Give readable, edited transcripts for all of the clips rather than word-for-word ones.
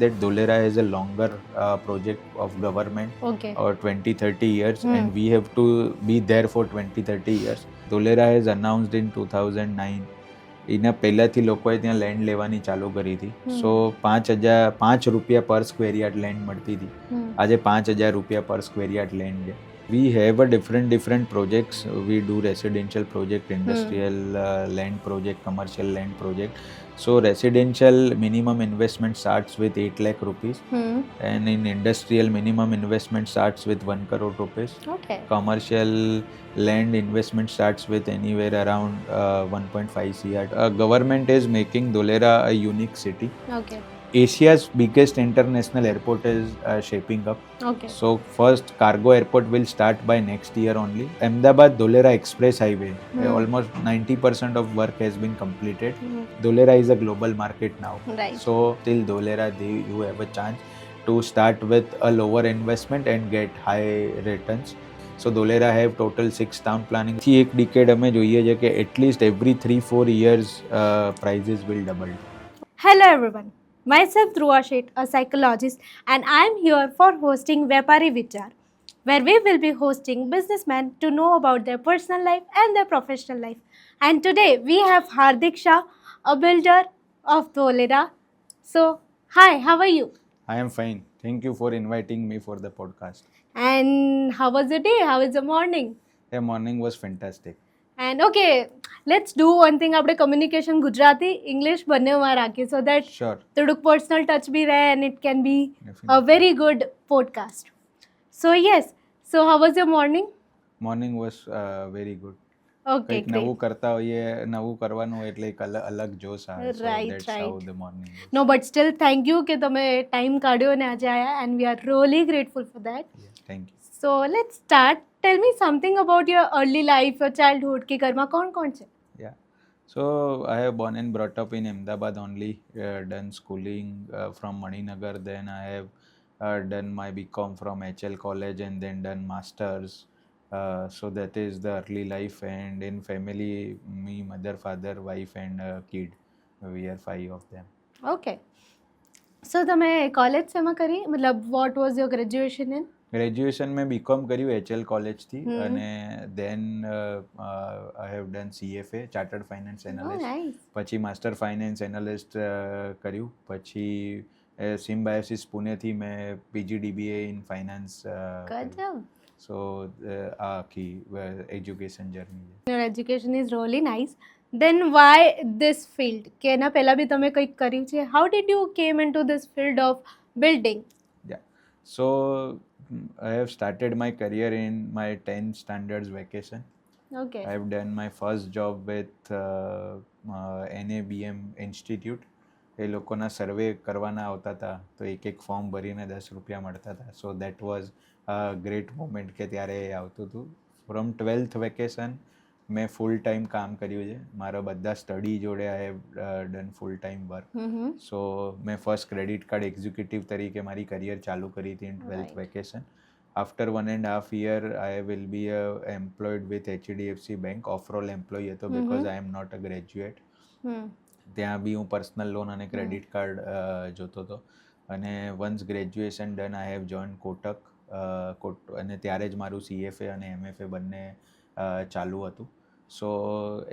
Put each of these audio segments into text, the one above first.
that Dholera has a longer project of government Okay. or 20-30 years Hmm. and we have to be there for 20-30 years. Dholera has announced in 2009. એના પહેલાંથી લોકોએ ત્યાં land લેવાની ચાલુ કરી હતી. સો 5,000 પર સ્ક્વેર યાર્ડ લેન્ડ મળતી હતી. આજે 5,000 રૂપિયા પર સ્ક્વેર યાર્ડ લેન્ડ છે. We have a different projects. We do residential project, industrial land project, commercial land project. So residential minimum investment starts with 8 lakh rupees and in industrial minimum investment starts with 1 crore rupees. Okay. Commercial land investment starts with anywhere around 1.5 CR. Government is making Dholera a unique city. Okay. Asia's biggest international airport is shaping up. Okay. So first cargo airport will start by next year only. Ahmedabad Dholera Express Highway, almost 90% of work has been completed. Dholera is a global market now. Right. So till Dholera you have a chance to start with a lower investment and get high returns. So Dholera have total 6 town planning. થી એક decade અમે જોઈએ છે કે at least every 3-4 years prices will double. Hello everyone. Myself Dhruva Sheth, a psychologist, and I am here for hosting Vyapari Vichar, where we will be hosting businessmen to know about their personal life and their professional life. And today we have Hardik Shah, a builder of Dholera. So, hi, how are you? I am fine. Thank you for inviting me for the podcast. And how was your day? How is the morning? The morning was fantastic. And okay, let's do one thing. આપણે communication Gujarati English બંનેમાં રાખીએ so that Sure. થોડુંક personal touch બી રહે and it can be a Definitely. very good podcast. So yes, so how was your morning? Morning was very good. Okay, કંઈક great. નવું કરતા હોઈએ નવું કરવાનું એટલે એક અલગ જોશ આવે. So Right, that's how right. the morning was. No, but still thank you કે તમે time કાઢ્યો અને આજે આયા and we are really grateful for that. Yes, thank you. So let's start. Tell me something about your early life, your childhood કે ઘરમાં કોણ કોણ છે? Yeah. So I have born and brought up in Ahmedabad only. Done schooling from Maninagar. Then I have done my BCom from HL College and then done masters. So that is the early life. And in family, me, mother, father, wife, and a kid. We are 5 of them. Okay. So તમે college શેમાં કરી? મતલબ what was your graduation in? Graduation મેં BCom કર્યું HL કોલેજથી અને then I have done CFA chartered finance Oh, analyst nice. પછી master finance analyst કર્યું પછી સિમ્બાયોસિસ પુણેથી મેં PGDBA in finance Good job. So આ આખી એજ્યુકેશન જર્ની છે. Your education is really nice. Then why this field? કે એના પહેલા બી તમે કંઈક કર્યું છે? How did you came into this field of building? Yeah. So I have started my career in my 10th standards vacation. Okay. I have done my first job with NABM Institute. એ લોકોના સર્વે કરવાના આવતા હતા તો એક form ભરીને 10 રૂપિયા મળતા હતા. So that was great moment કે ત્યારે એ આવતું હતું. ફ્રોમ 12th વેકેશન મેં ફૂલ ટાઈમ કામ કર્યું છે. મારા બધા સ્ટડી જોડે I have done full time work. So મેં ફર્સ્ટ ક્રેડિટ કાર્ડ એક્ઝિક્યુટિવ તરીકે મારી કરિયર ચાલુ કરી હતી in 12th vacation. After 1.5 year, I will be employed with HDFC Bank. Off-roll employee હતો because I am not a graduate. ત્યાં બી હું personal loan અને ક્રેડિટ કાર્ડ જોતો હતો અને once graduation done I have join Kotak અને ત્યારે જ મારું CFA અને MFA બંને ચાલુ હતું. સો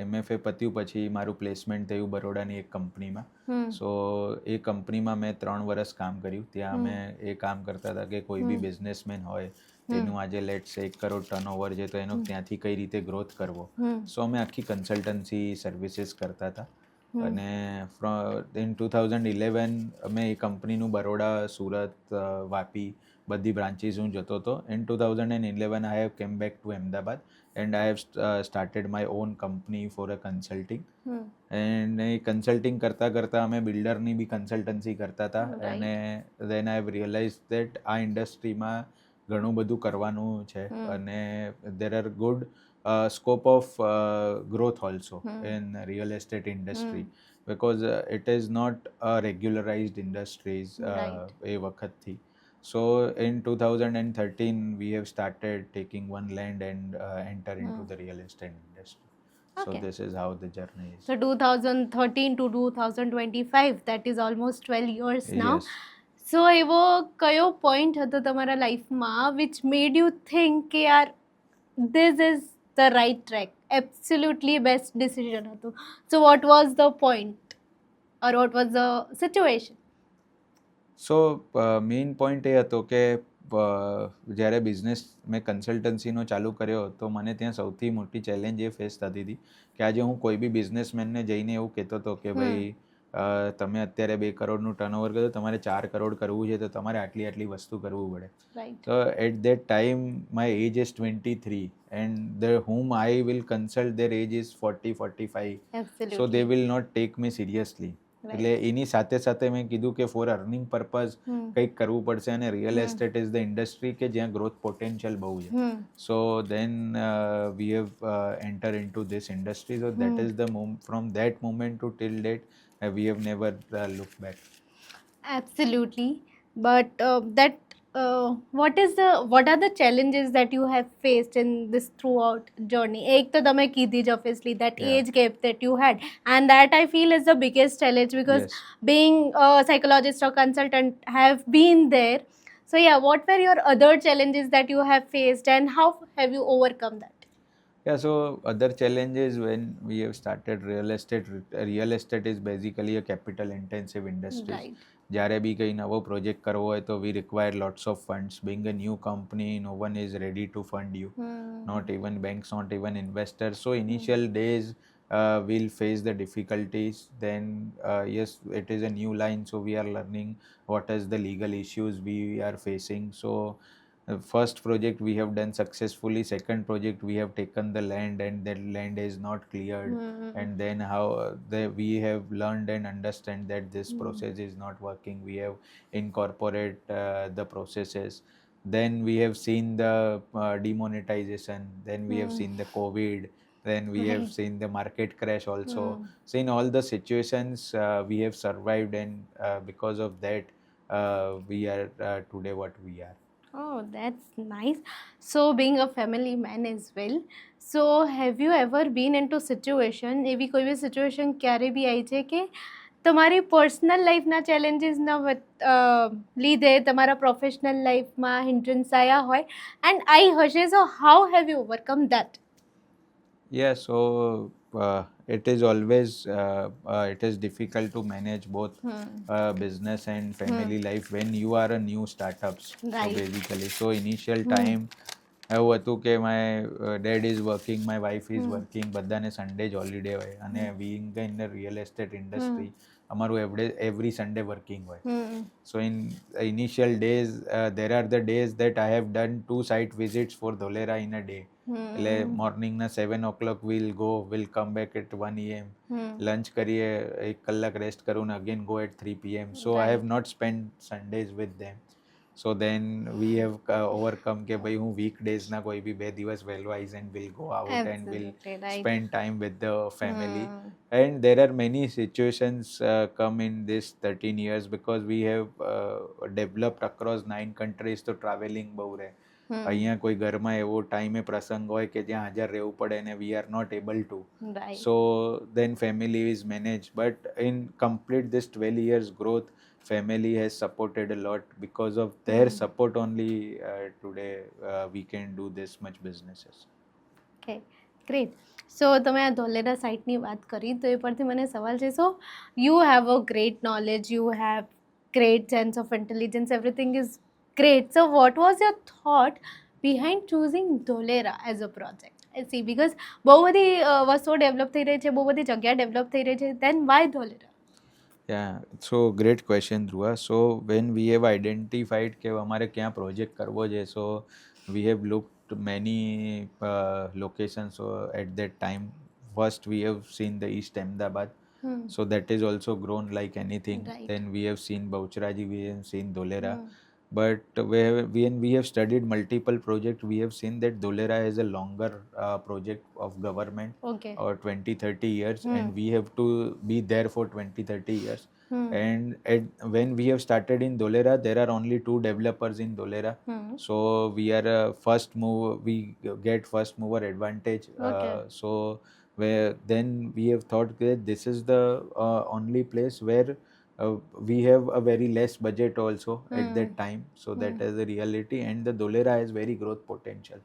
MFA પત્યું પછી મારું પ્લેસમેન્ટ થયું બરોડાની એક કંપનીમાં. સો એ કંપનીમાં મેં 3 વર્ષ કામ કર્યું. ત્યાં અમે એ કામ કરતા હતા કે કોઈ બી બિઝનેસમેન હોય તેનું આજે લેટ્સ 1 કરોડ ટર્નઓવર છે તો એનો ત્યાંથી કઈ રીતે ગ્રોથ કરવો. સો અમે આખી કન્સલ્ટન્સી સર્વિસીસ કરતા હતા અને ઇન 2011 અમે એ કંપનીનું બરોડા સુરત વાપી બધી બ્રાન્ચીસ હું જતો હતો. ઇન 2011 આઈ હેવ કેમ back to Ahmedabad and I have started my own company for a consulting. And A consulting કરતાં કરતાં અમે બિલ્ડરની બી કન્સલ્ટન્સી કરતા હતા અને then I have realized that આ ઇન્ડસ્ટ્રીમાં ઘણું બધું કરવાનું છે અને there are good scope of growth also in real estate industry because it is not a regularized industries એ વખતથી. So in 2013 we have started taking one land and enter into the real estate industry. So Okay. this is how the journey is. So 2013 to 2025, that is almost 12 years now. Yes. સો એવો કયો point હતો તમારા લાઈફમાં which made you think કે યાર this is the right track, absolutely best decision હતું. So what was the point or what was the situation? So main point એ હતો કે જ્યારે બિઝનેસ મેં કન્સલ્ટન્સીનો ચાલુ કર્યો તો મને ત્યાં સૌથી મોટી ચેલેન્જ એ ફેસ થતી હતી કે આજે હું કોઈ બી બિઝનેસમેનને જઈને એવું કહેતો હતો કે ભાઈ તમે અત્યારે 2 કરોડનું ટર્નઓવર કરો, તમારે 4 કરોડ કરવું છે તો તમારે આટલી આટલી વસ્તુ કરવું પડે. Right. So at that time, my age is 23, and the whom I will consult, their age is 40, 45. Absolutely. So they will not take me seriously. એટલે એની સાથે સાથે મેં કીધું કે ફોર અર્નિંગ પર્પઝ કંઈક કરવું પડશે અને real estate is the industry કે જ્યાં ગ્રોથ પોટેન્શિયલ બહુ છે. So then we have enter in to this industry. So that is the from that moment to till date we have never look back. Absolutely. But what are the challenges that you have faced in this throughout journey? एक तो તમે કીધી જ obviously that Yeah. age gap that you had, and that I feel is the biggest challenge because Yes. being a psychologist or consultant have been there. So yeah, what were your other challenges that you have faced and how have you overcome that? Yeah, so other challenges when we have started real estate is basically a capital intensive industry. Right. જ્યારે બી કંઈ નવો project કરવો હોય તો we require lots of funds. Being a new company, no one is ready to fund you, not even banks, not even investors. So initial days we'll face the difficulties. Then yes, it is a new line, so we are learning what is the legal issues we are facing. So first project we have done successfully. Second project we have taken the land and that land is not cleared. And then how we have learned and understand that this process is not working. We have incorporate the processes. Then we have seen the demonetization. Then we have seen the COVID. Then we have Right. seen the market crash also. So in all the situations we have survived, and because of that we are today what we are. Oh, that's nice. So, being a family man as well, so have you ever been into situation, એવી કોઈ બી situation ક્યારે બી આવી છે કે તમારી personal લાઈફના ચેલેન્જીસના લીધે તમારા professional લાઈફમાં હિન્ડ્રન્સ આવ્યા હોય એન્ડ આવી હશે, so how have you overcome that? Yeah, so it is always it is difficult to manage both business and family life when you are a new startups. Right. So basically, so initial time એવું હતું કે my dad is working, my wife is working, બધાને Sunday જ holiday હોય અને being in the real estate industry અમારું every Sunday working હોય. So in initial days there are the days that I have done 2 site visits for Dholera in a day. એટલે મોર્નિંગના 7 o'clock will come back at 1 AM, lunch કરીએ, 1 કલાક rest કરું ને again go at 3 PM. So I have not spend Sundays with them. So then we have overcome કે ભાઈ હું વીકડેઝના કોઈ બી 2 દિવસ વહેલો આવીશ and will go out and will spend time with the family. And there are many situations come in this 13 years because we have developed across 9 countries. તો travelling બહુ રહે. અહીંયા કોઈ ઘરમાં એવો ટાઈમે પ્રસંગ હોય કે જ્યાં હાજર રહેવું પડે અને we are not able to. So then family is manage. But in complete this 12 years growth, family has supported a lot. Because of their support only today we can do this much businesses. Okay, great. So તમે આ ધોલેરા સાઇટની વાત કરી તો એ પરથી મને સવાલ છે, so you have a great knowledge, you have great sense of intelligence, everything is great. So what was your thought behind choosing Dholera as a project? C because બહુ બધી વસ્તુઓ ડેવલપ થઈ રહી છે, બહુ બધી જગ્યા ડેવલપ થઈ રહી છે, then why Dholera? Yeah, so great question, Dhruva. So when we have identified કે અમારે ક્યાં પ્રોજેક્ટ કરવો છે, so we have looked many locations. So at that time, first we have seen the East Ahmedabad. So that is also grown like anything. Right. Then we have seen Baucharaji, we have seen Dholera. But when we have studied multiple projects, we have seen that Dholera has a longer project of government, okay. or 20-30 years, and we have to be there for 20-30 years. And when we have started in Dholera, there are only 2 developers in Dholera. So we are we get first mover advantage. Okay. So then we have thought that this is the only place where we have a very less budget also at that Hmm. time, so that Hmm. is the reality, and the Dholera has very growth potential.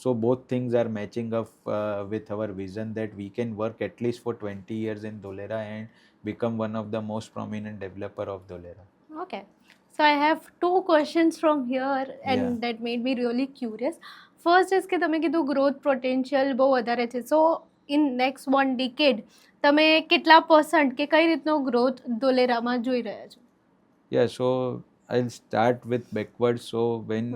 So both things are matching up with our vision that we can work at least for 20 years in Dholera and become one of the most prominent developer of Dholera. Okay. So I have two questions from here Yeah. and that made me really curious. First is કે તમે કીધું growth potential બહુ વધારે છે. So in next one decade તમે કેટલા % કે કઈ રીતનો growth ધોલેરામાં જોઈ રહ્યા છો? Yeah, so I'll start with backwards. So when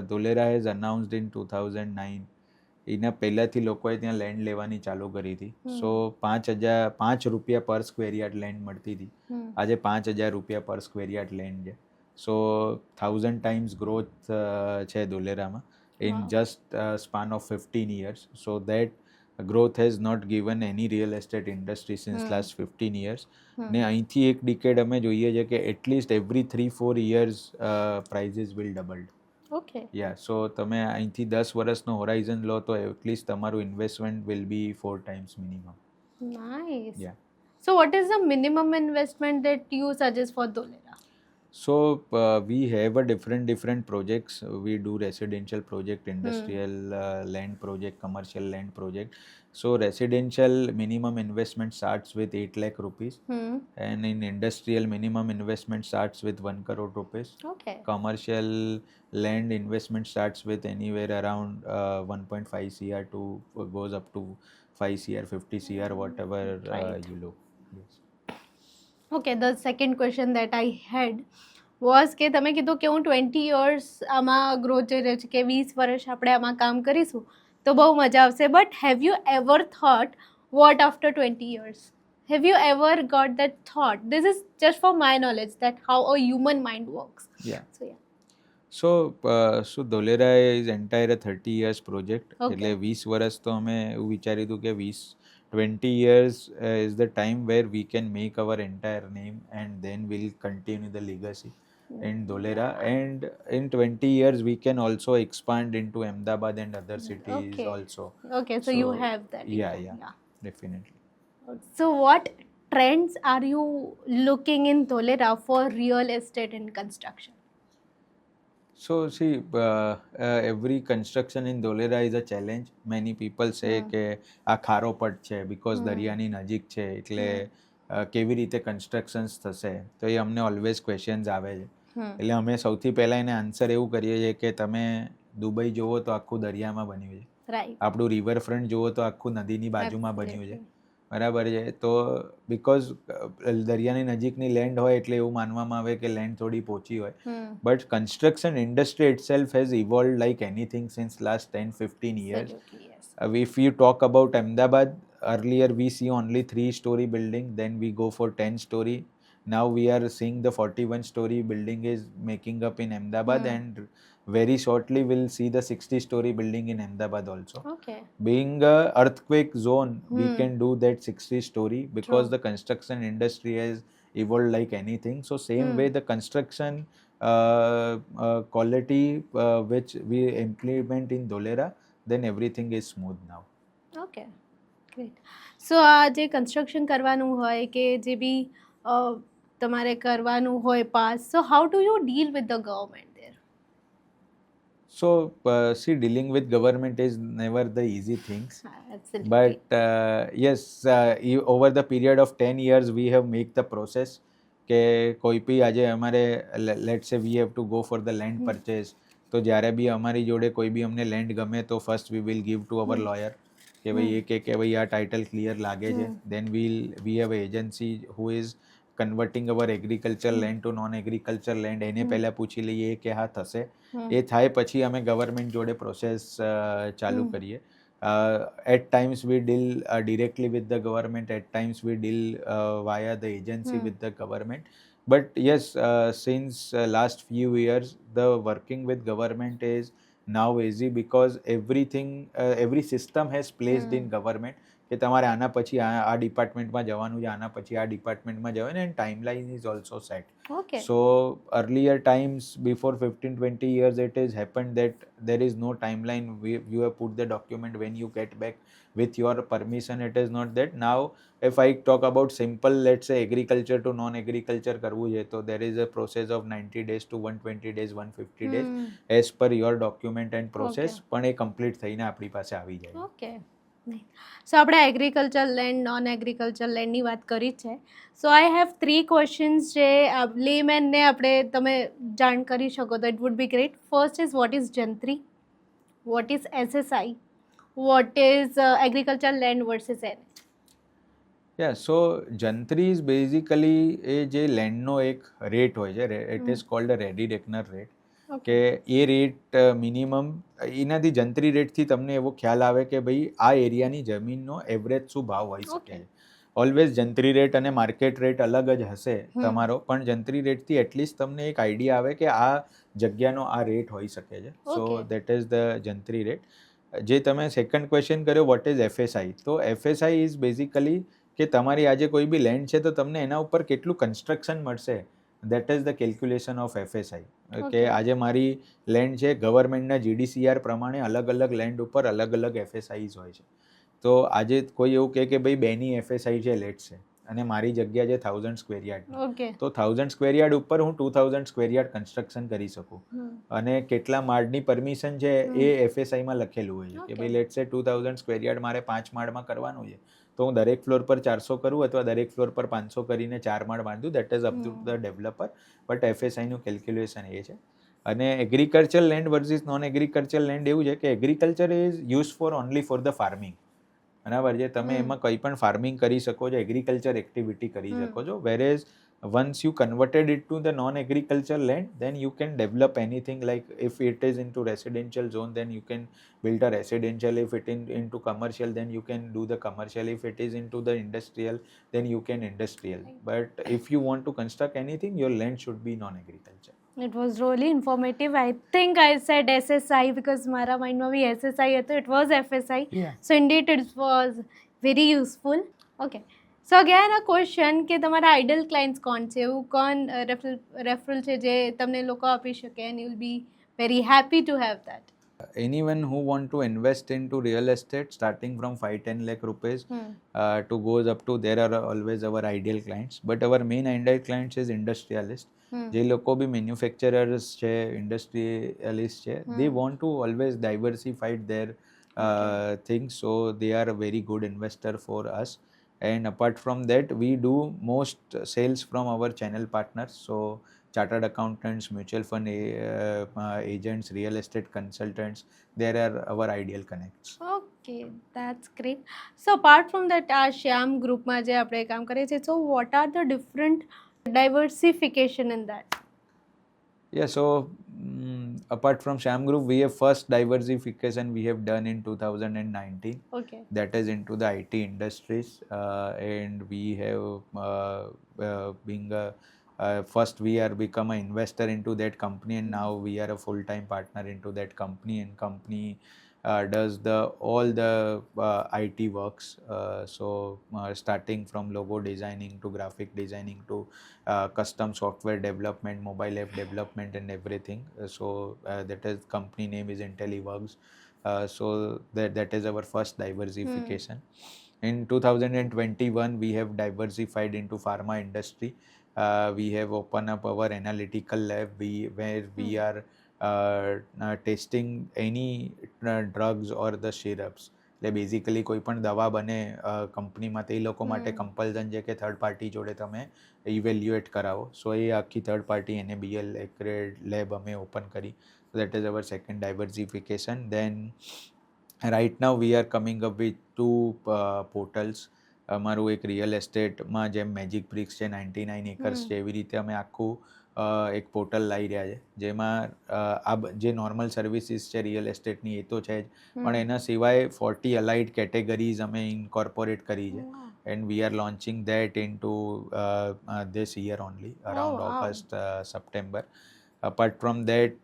Dholera has announced in 2009, એના પહેલાંથી લોકોએ ત્યાં લેન્ડ લેવાની ચાલુ કરી હતી. સો 5 રૂપિયા પર સ્ક્વેર યાર્ડ લેન્ડ મળતી હતી. આજે 5,000 રૂપિયા પર સ્ક્વેર યાર્ડ લેન્ડ છે. સો 1,000 times ગ્રોથ છે ધોલેરામાં in Wow. just span of 15 years. So that growth has not given any real estate industry since last 15 years. ને અહીંથી એક ડિકેડ અમે જોઈએ છે કે at least every 3-4 years prices will doubled. Okay. યા સો તમે અહીંથી 10 વર્ષનો હોરાઇઝન લો તો એટલીસ્ટ તમારું investment will be 4 times minimum. Nice. Yeah. So what is the minimum investment that you suggest for Dholera? So we have a different projects. We do residential project, industrial land project, commercial land project. So residential minimum investment starts with 8 lakh rupees, and in industrial minimum investment starts with 1 crore rupees. Okay. Commercial land investment starts with anywhere around 1.5 cr to goes up to 5 cr, 50 cr, whatever Right. you look. Yes. Okay, the second question that I had was કે તમે કીધું કે હું 20 years આમાં growth જઈ રહ્યો છે કે 20 વર્ષ આપણે આમાં કામ કરીશું તો બહુ મજા આવશે. But have you ever thought what after 20 years? Have you ever got that thought? This is just for my knowledge that how a human mind works. Yeah. So yeah. So Dholera is entire a 30 years project. Okay. એટલે 20 વર્ષ તો અમે એવું વિચાર્યું હતું કે 20 years is the time where we can make our entire name and then we'll continue the legacy in Dholera. And in 20 years we can also expand into Ahmedabad and other cities Okay. also. Okay, so you have that. Yeah, info. yeah, definitely. So what trends are you looking in Dholera for real estate and construction? So see, every construction in Dholera is a challenge. Many people say કે આ ખારો પટ છે because દરિયાની નજીક છે એટલે કેવી રીતે કન્સ્ટ્રક્શન્સ થશે, તો એ અમને ઓલવેઝ ક્વેશ્ચન્સ આવે છે. એટલે અમે સૌથી પહેલાં એને આન્સર એવું કરીએ છીએ કે તમે દુબઈ જુઓ તો આખું દરિયામાં બન્યું છે, Right. આપણું રિવરફ્રન્ટ જુઓ તો આખું નદીની બાજુમાં બન્યું છે, Absolutely. બરાબર છે. તો બિકોઝ દરિયાની નજીકની લેન્ડ હોય એટલે એવું માનવામાં આવે કે લેન્ડ થોડી પોચી હોય. But construction industry itself has evolved like anything since last 10-15 years. Absolutely, yes. If you talk about Ahmedabad, earlier we see only 3-story building, then we go for 10-story. Now we are seeing the 41-story building is making up in Ahmedabad, and very shortly we'll see the 60-story building in Ahmedabad also. Okay. Being a earthquake zone, we can do that 60-story because True. the construction industry has evolved like anything. So same way the construction quality which we implement in Dholera, then everything is smooth now. Okay, great. So આ જે construction કરવાનું હોય કે જે બી તમારે કરવાનું હોય pass, so how do you deal with the government there? So see, dealing with government is never the easy things. Absolutely. But yes, over the period of 10 years we have made the process કે કોઈ બી આજે અમારે late સે we have to go for the land purchase, તો જ્યારે બી અમારી જોડે કોઈ બી અમને લેન્ડ ગમે તો first we will give to our lawyer કે ભાઈ એ કે ભાઈ આ ટાઇટલ ક્લિયર લાગે છે. Then we have agency who is converting our agriculture land to non agriculture land, એને પહેલાં પૂછી લઈએ કે હા થશે. એ થાય પછી અમે ગવર્મેન્ટ જોડે પ્રોસેસ ચાલુ કરીએ. At times we deal directly with the government, at times we deal via the agency with the government. But yes, since last few years the working with government is now easy because everything every system has placed in government કે તમારે આના પછી આ ડિપાર્ટમેન્ટમાં જવાનું છે, આના પછી આ ડિપાર્ટમેન્ટમાં જવાનું, and timeline is also set. Okay. So earlier times, before 15-20 years, it has happened that there is no timeline. You have put the document when you get back with your permission. It is not that. Now if I talk about simple, let's say agriculture to non-agriculture કરવું છે, તો there is a process of 90 days to 120 days, 150 days as per your document and process. પણ એ complete થઈને આપણી પાસે આવી જાય. Okay. સો આપણે એગ્રીકલ્ચર લેન્ડ, નોન એગ્રીકલ્ચર લેન્ડની વાત કરી છે. સો આઈ હેવ 3 ક્વેશ્ચન્સ જે લેમેનને આપણે તમે જાણ કરી શકો તો it would be great. First is what is jantri, what is SSI, what is agriculture land versus N? Yeah so jantri is basically એ જે લેન્ડનો એક રેટ હોય છે, it is called a ready reckoner rate. કે એ રેટ મિનિમમ એનાથી જંત્રી રેટથી તમને એવો ખ્યાલ આવે કે ભાઈ આ એરિયાની જમીનનો એવરેજ શું ભાવ હોઈ શકે છે. ઓલવેઝ જંત્રી રેટ અને માર્કેટ રેટ અલગ જ હશે તમારો, પણ જંત્રી રેટથી એટલીસ્ટ તમને એક આઈડિયા આવે કે આ જગ્યાનો આ રેટ હોઈ શકે છે. So that is the jantri rate. જે તમે સેકન્ડ ક્વેશ્ચન કર્યો વોટ ઇઝ એફએસઆઈ, તો એફએસઆઈ ઇઝ બેઝિકલી કે તમારી આજે કોઈ બી લેન્ડ છે તો તમને એના ઉપર કેટલું કન્સ્ટ્રક્શન મળશે, that is the calculation of FSI. કે આજે મારી લેન્ડ છે, ગવર્મેન્ટના જીડીસીઆર પ્રમાણે અલગ અલગ લેન્ડ ઉપર અલગ અલગ એફએસઆઈઝ હોય છે. તો આજે કોઈ એવું કહે કે ભાઈ બેની એફએસઆઈ છે લેટ છે, અને મારી જગ્યા છે 1000 સ્ક્વેર યાર્ડ, તો 1000 સ્ક્વેર યાર્ડ ઉપર હું 2000 સ્ક્વેર યાર્ડ કન્સ્ટ્રક્શન કરી શકું. અને કેટલા માળની પરમિશન છે એ એફએસઆઈમાં લખેલું હોય છે કે ભાઈ લેટ છે 2000 સ્ક્વેર યાર્ડ મારે 5 માળમાં કરવાનું છે, તો હું દરેક ફ્લોર પર 400 કરું અથવા દરેક ફ્લોર પર 500 કરીને 4 માળ બાંધું. That is up to the developer, but એફએસઆઈનું કેલ્ક્યુલેશન એ છે. અને agriculture land versus non agriculture land એવું છે કે agriculture is use for only for the farming. બરાબર છે, તમે એમાં કંઈ પણ ફાર્મિંગ કરી શકો છો, એગ્રીકલ્ચર એક્ટિવિટી કરી શકો છો. વેરેઝ once you converted it to the non-agriculture land, then you can develop anything. Like if it is into residential zone, then you can build a residential. If it into commercial, then you can do the commercial. If it is into the industrial, then you can industrial. But if you want to construct anything, your land should be non-agriculture. It was really informative. I think I said SSI because મારા માઇન્ડમાં બી SSI હતો. It was FSI. Yeah. So indeed it was very useful. Okay. So again a question કે તમારા idol clients કોણ છે, એવું કોણ referral છે જે તમને લોકો આપી શકે, and you will be very happy to have that? Anyone who want to invest into real estate starting from 5-10 lakh rupees to goes up to, there are always our ideal clients, but our main ideal clients is industrialist. જે લોકો બી manufacturers છે, industrialist છે, they want to always diversify their things, so they are a very good investor for us. And apart from that, we do most sales from our channel partners. So chartered accountants, mutual fund agents, real estate consultants, there are our ideal connects. Okay, that's great. So apart from that આ શ્યામ ગ્રુપમાં જે આપણે કામ કરીએ છીએ, so what are the different diversification in that? Yeah, so apart from Sham Group, we have first diversification we have done in 2019. Okay. That is into the IT industries, and we have being first we are become an investor into that company, and now we are a full-time partner into that company, and company does all the IT works. So starting from logo designing to graphic designing to custom software development, mobile app development, and everything. So that is company name is IntelliWorks. So that is our first diversification. In 2021, we have diversified into pharma industry. We have opened up our analytical lab where we are testing any drugs or the syrups. એટલે basically કોઈ પણ દવા બને કંપનીમાં, તે લોકો માટે compulsion છે કે થર્ડ પાર્ટી જોડે તમે ઇવેલ્યુએટ કરાવો. સો એ આખી third party NABL accredited lab અમે ઓપન કરી. That is our second diversification. Then right now we are coming up with 2 portals. અમારું એક રિયલ એસ્ટેટમાં જેમ મેજિક બ્રિક્સ છે, 99 એકર્સ છે, એવી રીતે અમે આખું એક પોર્ટલ લાવી રહ્યા છે, જેમાં આ જે નોર્મલ સર્વિસીસ છે રિયલ એસ્ટેટની એ તો છે જ, પણ એના સિવાય 40 અલાઇડ કેટેગરીઝ અમે ઇન્કોર્પોરેટ કરી છે. And we are launching that in to this year only, around August, September. Apart from that,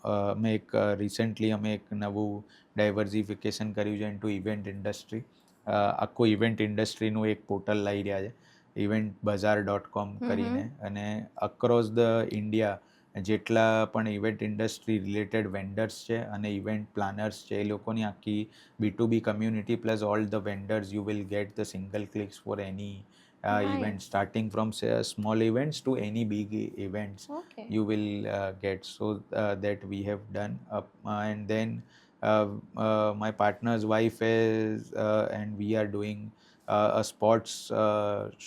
અમે એક રિસેન્ટલી અમે એક નવું ડાયવર્સિફિકેશન કર્યું છે ઇન્ટુ ઇવેન્ટ ઇન્ડસ્ટ્રી. આખું ઇવેન્ટ ઇન્ડસ્ટ્રીનું એક પોર્ટલ લઈ રહ્યા છે, eventbazaar.com કરીને, અને અક્રોસ ધ ઇન્ડિયા જેટલા પણ ઇવેન્ટ ઇન્ડસ્ટ્રી રિલેટેડ વેન્ડર્સ છે અને ઇવેન્ટ પ્લાનર્સ છે, એ લોકોની આખી B2B community plus all the vendors, you will get the single clicks for any events, starting from small events to any big events. Okay. You will get. So that we have done. And then my partner's wife is and we are doing a sports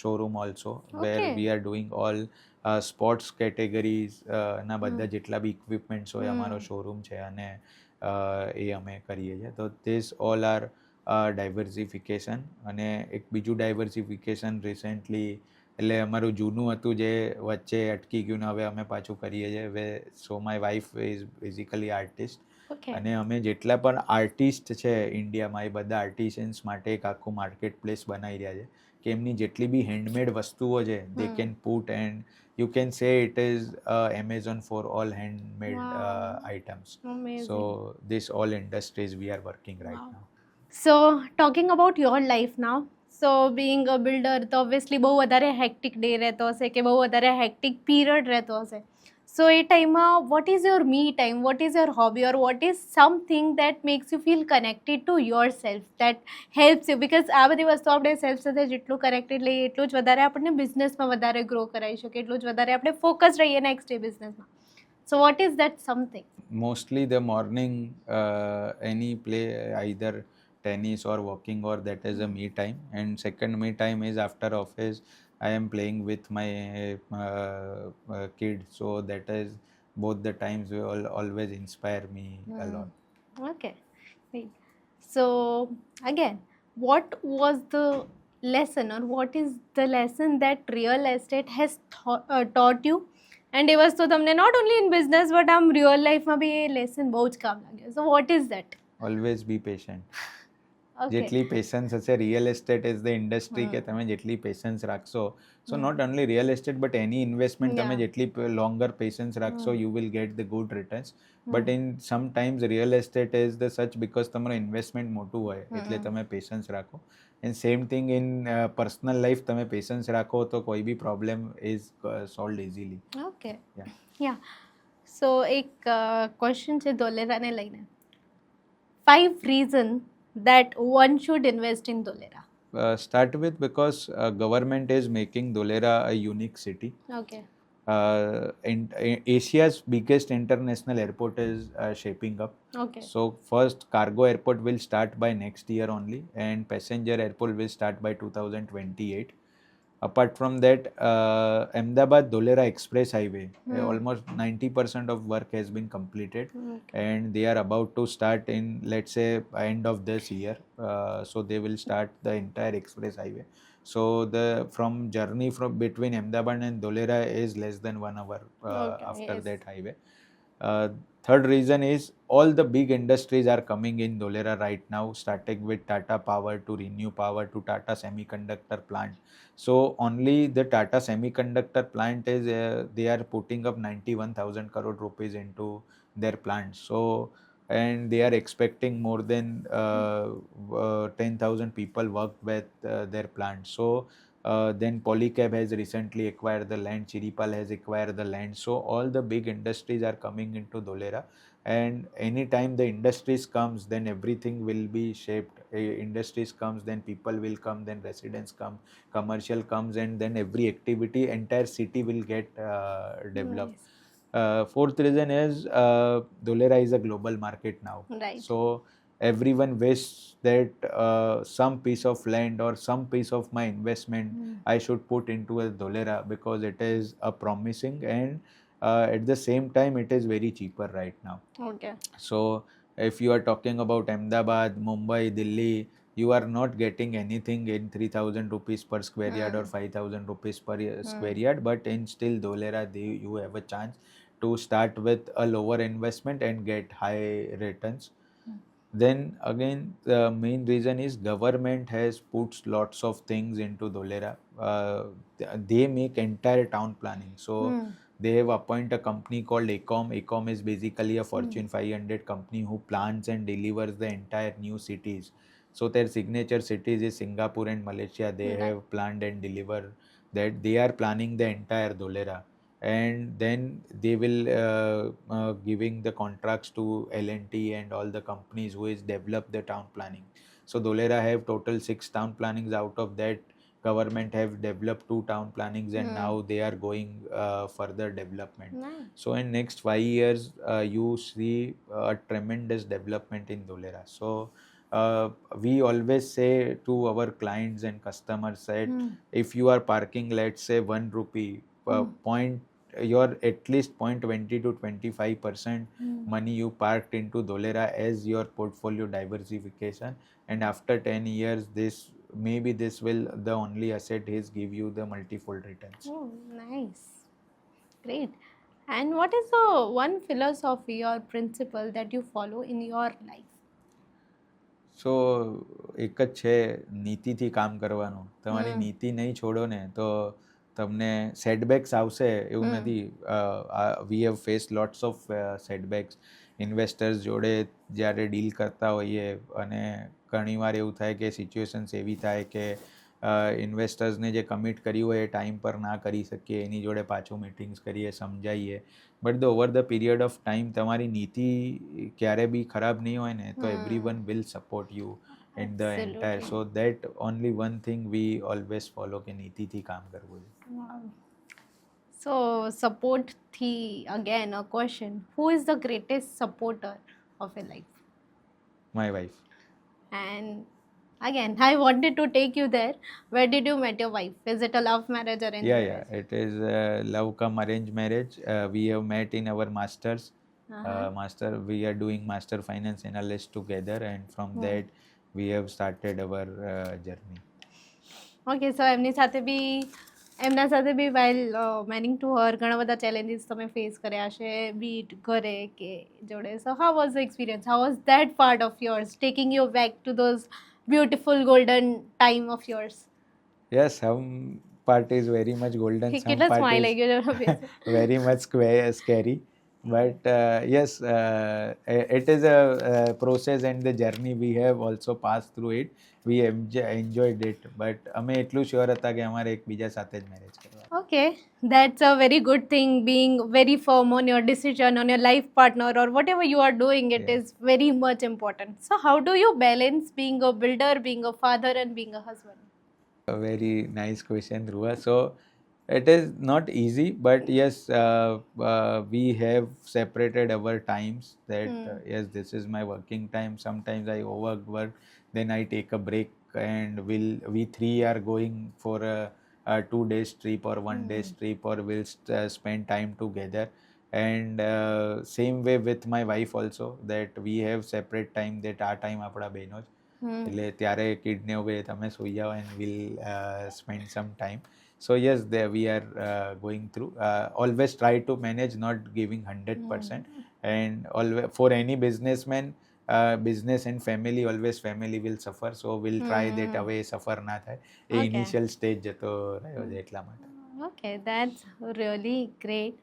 showroom also, where Okay. we are doing all sports categories ના બધા જેટલા બી equipments હોય અમારો showroom છે, અને એ અમે કરીએ છીએ. તો ધીસ ઓલ આર ડાયવર્સિફિકેશન. અને એક બીજું ડાયવર્સિફિકેશન રિસેન્ટલી, એટલે અમારું જૂનું હતું જે વચ્ચે અટકી ગયું ને હવે અમે પાછું કરીએ છીએ. હવે સો my wife is basically artist, Okay. અને અમે જેટલા પણ આર્ટિસ્ટ છે ઇન્ડિયામાં એ બધા આર્ટિશિયન્સ માટે એક આખું માર્કેટ પ્લેસ બનાવી રહ્યા છે, કે એમની જેટલી બી હેન્ડમેડ વસ્તુઓ છે they can put, and you can say it is Amazon for all handmade Wow. Items. Amazing. So this all industries we are working right Wow. now. So talking about your life now, so being a builder તો obviously બહુ વધારે hectic day રહેતો હશે કે બહુ વધારે hectic period રહેતો હશે. સો એ ટાઈમમાં what is your me time, what is your hobby, or what is something that makes you feel connected to your self, that helps you? Because આ બધી વસ્તુ આપણે સેલ્ફ સાથે જેટલું કનેક્ટેડ લઈએ એટલું જ વધારે આપણને બિઝનેસમાં વધારે ગ્રો કરાવી શકે, એટલું જ વધારે આપણે ફોકસ રહીએ નેક્સ્ટ ડે બિઝનેસમાં. સો what is that something? Mostly the morning, any play, either tennis or walking, or that is a me time. And second me time is after office, I am playing with my kid. So that is both the times will always inspire me a lot. Okay, great. So again, what was the lesson, or what is the lesson that real estate has taught you? And એ વસ્તુ તમને not only in business but આમ real લાઈફમાં બી એ lesson બહુ જ કામ લાગે. So what is that? Always be patient. ઓકે. જેટલી પેશન્સ હશે, real estate is the industry કે તમે જેટલી પેશન્સ રાખશો, so not only real estate but any investment તમે Yeah. જેટલી લોંગર પેશન્સ રાખશો, you will get the good returns. But in some times real estate is the such, because તમારું investment મોટું હોય એટલે તમે પેશન્સ રાખો. And same thing in personal life, તમે પેશન્સ રાખો તો કોઈ બી problem is solve easily. Okay. Yeah. Yeah. So એક ક્વેશ્ચન છે ધોલેરાને લઈને. 5 reason that one should invest in Dholera. Start with, because government is making Dholera a unique city. Okay. Asia's biggest international airport is shaping up. Okay. So first cargo airport will start by next year only, and passenger airport will start by 2028. Apart from that, Ahmedabad Dholera Express Highway, almost 90% of work has been completed, and they are about to start in, let's say, end of this year. So they will start the entire express highway. So the from journey from between Ahmedabad and Dholera is less than 1 hour Okay, after yes. that highway. Third reason is all the big industries are coming in Dholera right now, starting with Tata Power to Renew Power to Tata Semiconductor plant. So only the Tata Semiconductor plant is they are putting up 91,000 crore rupees into their plant. So and they are expecting more than 10,000 people work with their plant. So then Polycab has recently acquired the land, Chiripal has acquired the land. So all the big industries are coming into Dholera, and anytime the industries comes, then everything will be shaped. Industries comes, then people will come, then residents come, commercial comes, and then every activity, entire city will get developed. Nice. Fourth reason is Dholera is a global market now. Right. So everyone wishes that some piece of land or some piece of my investment I should put into a Dholera, because it is a promising, and at the same time it is very cheaper right now. Okay. So if you are talking about Ahmedabad, Mumbai, Delhi, you are not getting anything in 3,000 rupees per square yard or 5,000 rupees per square yard, but in still Dholera you have a chance to start with a lower investment and get high returns. Then again, the main reason is government has put lots of things into Dholera. They make entire town planning. So they have appointed a company called AECOM. AECOM is basically a Fortune 500 company who plans and delivers the entire new cities. So their signature cities is Singapore and Malaysia. They Right. have planned and delivered that. They are planning the entire Dholera, and then they will giving the contracts to L&T and all the companies who is develop the town planning. So Dholera have total 6 town plannings. Out of that, government have developed 2 town plannings, and now they are going further development. Nice. So in next 5 years, you see a tremendous development in Dholera. So we always say to our clients and customers that if you are parking, let's say 1 rupee, point your at least 0.20 to 25% money you parked into Dholera as your portfolio diversification, and after 10 years this will the only asset is give you the multifold returns. Oh, nice. Great. And what is the one philosophy or principle that you follow in your life? સો એક જ છે, નીતિથી કામ કરવાનું. તમારી નીતિ નહીં છોડો ને તો તમને સેટબેક્સ આવશે એવું નથી. We have face lots of setbacks investors જોડે જ્યારે ડીલ કરતા હોઈએ, અને ઘણીવાર એવું થાય કે સિચ્યુએશન્સ એવી થાય કે ઇન્વેસ્ટર્સને જે કમિટ કર્યું હોય એ ટાઈમ પર ના કરી શકીએ, એની જોડે પાછું મિટિંગ્સ કરીએ, સમજાવીએ. But the over the period of time તમારી નીતિ ક્યારે બી ખરાબ નહીં હોય ને તો everyone will support you in the entire. So that only one thing V always follow કે નીતિથી કામ કરવું છે. So, support thi again a question. Who is the greatest supporter of your life? My wife. And again, I wanted to take you there. Where did you meet your wife? Is it a love marriage or arranged marriage? It is love come arranged marriage. We have met in our masters. We are doing master finance analyst together, and from that we have started our journey. Okay, so એમના સાથે બી while manning to her ઘણા બધા challenges તમે face કર્યા છે, be it ઘરે કે જોડે. So how was the experience? How was that part of yours, taking you back to those beautiful golden time of yours? Yes, some part is very much golden, some કેટલા part smile is આવી ગયો છે. very much scary. But yes, it is a process and the journey. We have also passed through it. We enjoyed it. But અમે એટલું sure હતા કે અમારે એકબીજા સાથે જ મેરેજ કરવા. Okay, that's a very good thing, being very firm on your decision, on your life partner or whatever you are doing. It is very much important. So how do you balance being a builder, being a father and being a husband? A very nice question, Dhruva. So it is not easy, but yes, we have separated our times that yes, this is my working time. Sometimes I work, then I take a break, and we three are going for a 2 days trip or 1 day trip, or we'll spend time together. And same way with my wife also, that we have separate time, that our time આપણા બહેનો જ, એટલે ત્યારે કિડને હવે તમે સુઈ જાઓ and we'll spend some time. So yes, there we are going through. Always try to manage, not giving 100%. And always for any businessman, business and family, always family will suffer. So we'll try that હવે suffer ના થાય. એ Okay. initial stage જતો રહ્યો છે એટલા માટે. Okay, that's really great.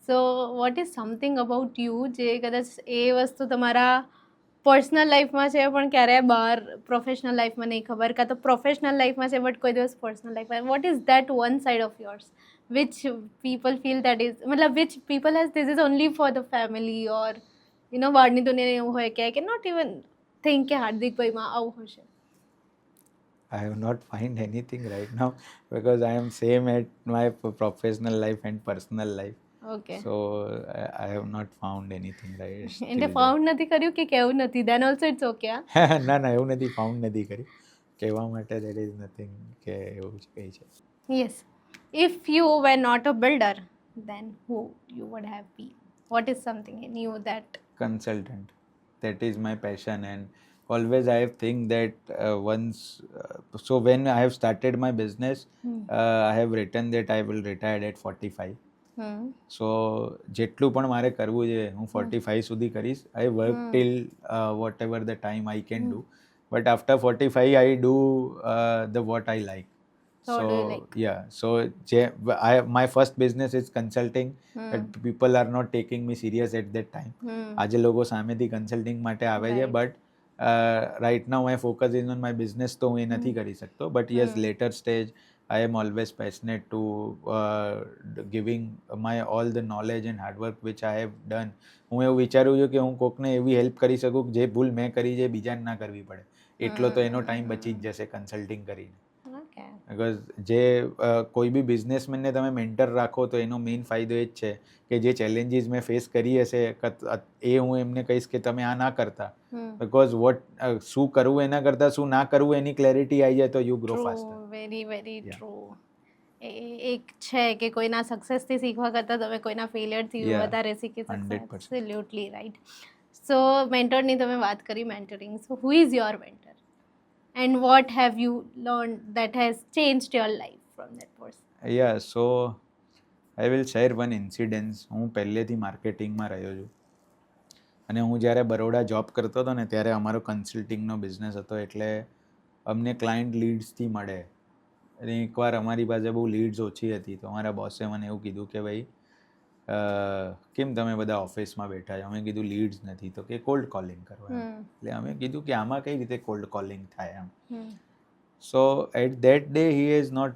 So what is something about you જે કદાચ એ વસ્તુ તમારા પર્સનલ લાઈફમાં છે પણ ક્યારેય બહાર પ્રોફેશનલ લાઈફમાં નહીં ખબર, કાં તો પ્રોફેશનલ લાઈફમાં છે બટ કોઈ દિવસ પર્સનલ લાઈફમાં? Vote is that one side of yours which people feel that is મતલબ which people has this is only for the family, or you know બહારની દુનિયાને એવું હોય કે I cannot even think કે હાર્દિકભાઈમાં આવું હશે? I have not find anything right now because I am same at my professional life and personal life. Okay. So I have not found anything right. એટલે found નથી કર્યું કે કેવું નથી? then also it's okay. ના એવું નથી, found નથી કર્યું. કહેવા માટે there is nothing કે એવું જ કહી છે. Yes. If you were not a builder, then who you would have been? What is something in you that... Consultant. That is my passion, and always I have think that so when I have started my business, I have written that I will retire at 45. So જેટલું પણ મારે કરવું છે હું 45 સુધી કરીશ. I work till whatever the time I can do, but after 45 I do the what I like. So what do you like? So my first business is consulting. People are not taking me serious at that time. આજે લોકો સામેથી consulting માટે આવે છે, Right. But right now my focus is on my business, તો હું એ નથી કરી શકતો. But yes, later stage I am always passionate to giving my all the knowledge and hard work which I have done. હું એવું વિચારું છું કે હું કોકને એવી હેલ્પ કરી શકું જે ભૂલ મેં કરી છે બીજાને ના કરવી પડે. એટલો તો એનો ટાઈમ બચી જ જશે કન્સલ્ટિંગ કરીને. Okay. બિકોઝ જે કોઈ બી બિઝનેસમેનને તમે મેન્ટર રાખો તો એનો મેઇન ફાયદો એ જ છે કે જે ચેલેન્જીસ મેં ફેસ કરી હશે એ હું એમને કહીશ કે તમે આ ના કરતા. બિકોઝ શું કરવું એના કરતાં શું ના કરવું એની ક્લેરિટી આવી જાય તો you grow faster. Very very Yeah. True. એક છે કે કોઈના સક્સેસથી શીખવા કરતાં તમે કોઈના ફેલિયરથી Yeah. વધારે શીખી શકશો. 100%. Absolutely right. સો મેન્ટરની તમે વાત કરી, mentoring. So who is your mentor and what have you learn that has changed your life from that person? Yeah so I will share one incidence. હું પહેલેથી માર્કેટિંગમાં રહ્યો છું અને હું જ્યારે બરોડા જોબ કરતો હતો ને ત્યારે અમારો કન્સલ્ટિંગનો બિઝનેસ હતો, એટલે અમને ક્લાયન્ટ લીડ્સથી મળે. અને એકવાર અમારી પાસે બહુ લીડ્સ ઓછી હતી તો અમારા બોસે મને એવું કીધું કે ભાઈ કેમ તમે બધા ઓફિસમાં બેઠા છો? અમે કીધું લીડ્સ નથી. તો કે કોલ્ડ કોલિંગ કરવા. એટલે અમે કીધું કે આમાં કઈ રીતે કોલ્ડ કોલિંગ થાય એમ. So at that day he has not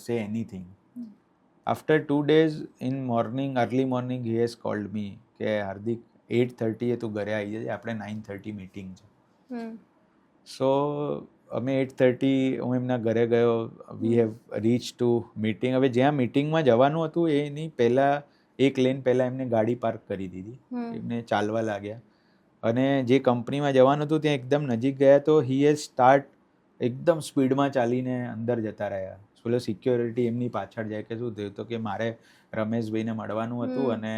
say anything. After 2 days in morning, early morning he has called me કે હાર્દિક 8:30 એ તું ઘરે આવી જજે, આપણે 9:30 મીટિંગ છે. સો અમે 8:30 હું એમના ઘરે ગયો. We have reach two meeting. હવે જ્યાં મીટિંગમાં જવાનું હતું એની પહેલાં એક લેન પહેલાં એમને ગાડી પાર્ક કરી દીધી. એમને ચાલવા લાગ્યા અને જે કંપનીમાં જવાનું હતું ત્યાં એકદમ નજીક ગયા તો હી હેઝ સ્ટાર્ટ એકદમ સ્પીડમાં ચાલીને અંદર જતા રહ્યા. પેલો સિક્યોરિટી એમની પાછળ જાય કે શું થયું? તો કે મારે રમેશભાઈને મળવાનું હતું અને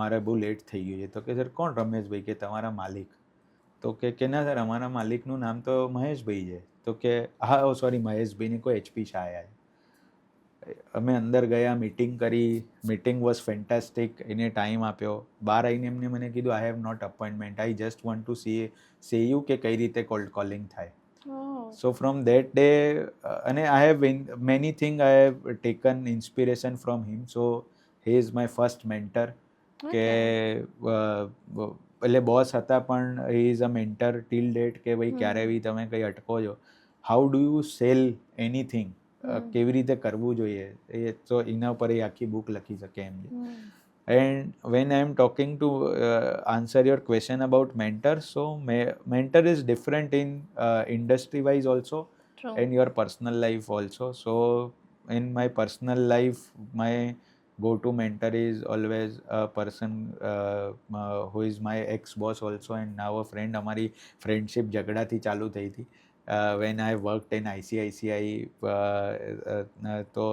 મારે બહુ લેટ થઈ ગયું છે. તો કે સર કોણ રમેશભાઈ? કે તમારા માલિક. તો કે ના સર, અમારા માલિકનું નામ તો મહેશભાઈ છે. તો કે હા સોરી, મહેશભાઈને કોઈ HP શાહ છે. અમે અંદર ગયા, મીટિંગ કરી. Meeting was fantastic. એને ટાઈમ આપ્યો. બહાર આવીને એમને મને કીધું I have not appointment, I just want to say you કે કઈ રીતે કોલ્ડ કોલિંગ થાય. So from that day, and I have many things I have taken inspiration from him. So he is my first mentor. કે એટલે boss હતા પણ he is a mentor till date કે ભાઈ ક્યારે બી તમે કંઈ અટકો છો, how do you cell anything, કેવી રીતે કરવું જોઈએ, એ તો એના ઉપર એ આખી બુક લખી શકે એમ છે. And when I am talking to answer your question about mentor, so mentor is different in industry wise also. True. And your personal life also. So in my personal life, my go-to mentor is always a person who is my ex-boss also and now a friend. અમારી friendship ઝઘડાથી ચાલુ થઈ હતી. When I worked in ICICI, તો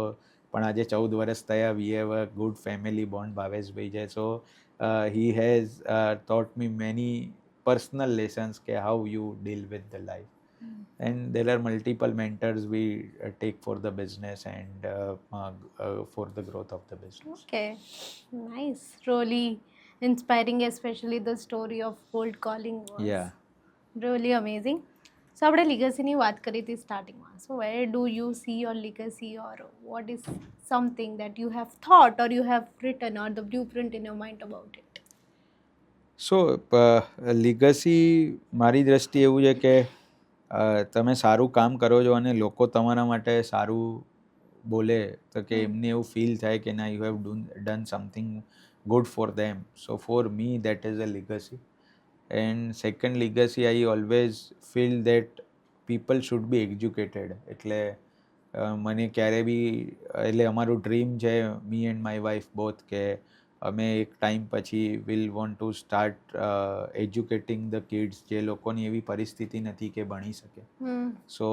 પણ આજે 14 વર્ષ થયા. We have a good family bond. Bhaveshbhai છે. So he has taught me many personal lessons કે how you deal with the life. And there are multiple mentors we take for the business and for the growth of the business. Okay, nice. Really inspiring, especially the story of cold calling was Yeah. really amazing. So આપણે લીગસીની વાત કરી હતી સ્ટાર્ટિંગમાં. So where do you see your legacy, or what is something that you have thought or you have written or the blueprint in your mind about it? So legacy મારી દ્રષ્ટિએ એવું છે કે તમે સારું કામ કરો છો અને લોકો તમારા માટે સારું બોલે તો કે એમને એવું ફીલ થાય કે ના, you have done something good for them. So for me that is a legacy. And second legacy, I always feel that people should be educated. એટલે મને ક્યારે બી એટલે અમારું ડ્રીમ છે, me and my wife both, કે અમે એક time પછી will want to start educating the kids જે લોકોની એવી પરિસ્થિતિ નથી કે ભણી શકે. સો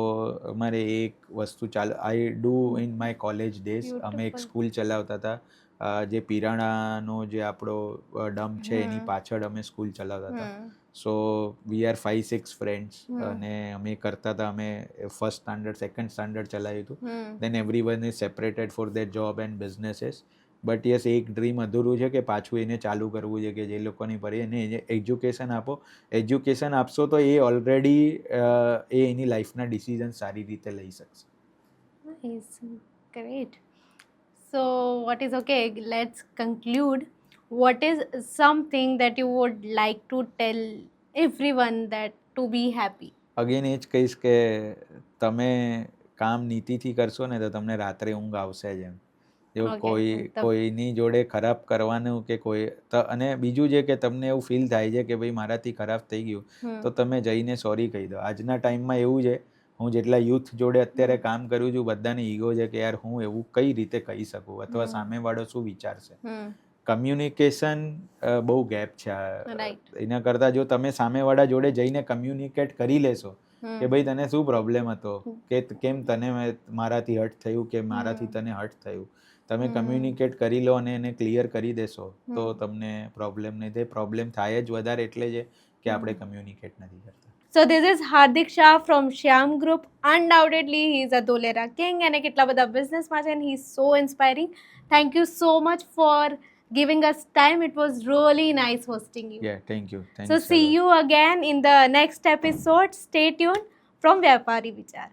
અમારે એક વસ્તુ I do in my college days. અમે એક સ્કૂલ ચલાવતા હતા જે પિરાણાનો જે આપણો ડમ્પ છે એની પાછળ અમે સ્કૂલ ચલાવતા હતા. સો વી આર 5-6 ફ્રેન્ડ્સ અને અમે કરતા હતા. અમે ફર્સ્ટ સ્ટાન્ડર્ડ, સેકન્ડ સ્ટાન્ડર્ડ ચલાવ્યું હતું. Then every one is separated for their job and businesses. But yes, એક ડ્રીમ અધૂરું છે કે પાછું એને ચાલુ કરવું છે કે જે લોકોની પર એને એજ્યુકેશન આપો. એજ્યુકેશન આપશો તો એ ઓલરેડી એ એની લાઈફના ડિસિઝન સારી રીતે લઈ શકશે. Nice. Great. So, what is okay? Let's conclude. What is something that you would like to tell everyone that to be happy? Again એ જ કહીશ કે તમે કામ નીતિથી કરશો ને તો તમને રાત્રે ઊંઘ આવશે જ એમ. એવું Okay, કોઈની જોડે ખરાબ કરવાનું કે અને બીજું છે કે તમને એવું ફીલ થાય છે કે ભાઈ મારાથી ખરાબ થઈ ગયું તો તમે જઈને સોરી કહી દો. આજના ટાઈમમાં એવું છે, હું જેટલા યુથ જોડે અત્યારે કામ કરું છું બધાને ઈગો છે કે યાર હું એવું કઈ રીતે કહી શકું અથવા સામેવાળો શું વિચારશે. કમ્યુનિકેશન બહુ ગેપ છે Right. એના કરતાં જો તમે સામેવાળા જોડે જઈને કમ્યુનિકેટ કરી લેશો કે ભાઈ તને શું પ્રોબ્લેમ હતો, કે કેમ તને મારાથી હર્ટ થયું કે મારાથી તને હર્ટ થયું, તમે કમ્યુનિકેટ કરી લો અને એને ક્લિયર કરી દેશો તો તમને પ્રોબ્લેમ નહીં થાય. પ્રોબ્લેમ થાય જ વધારે એટલે છે કે આપણે કમ્યુનિકેટ નથી કરતા. So this is Hardik Shah from Shyam Group. Undoubtedly, he is a Dholera king and કેટલા બધા businessman છે and he is so inspiring. Thank you so much for giving us time. It was really nice hosting you. Yeah, thank you. So see you again in the next episode. Stay tuned from Vyapari Vichar.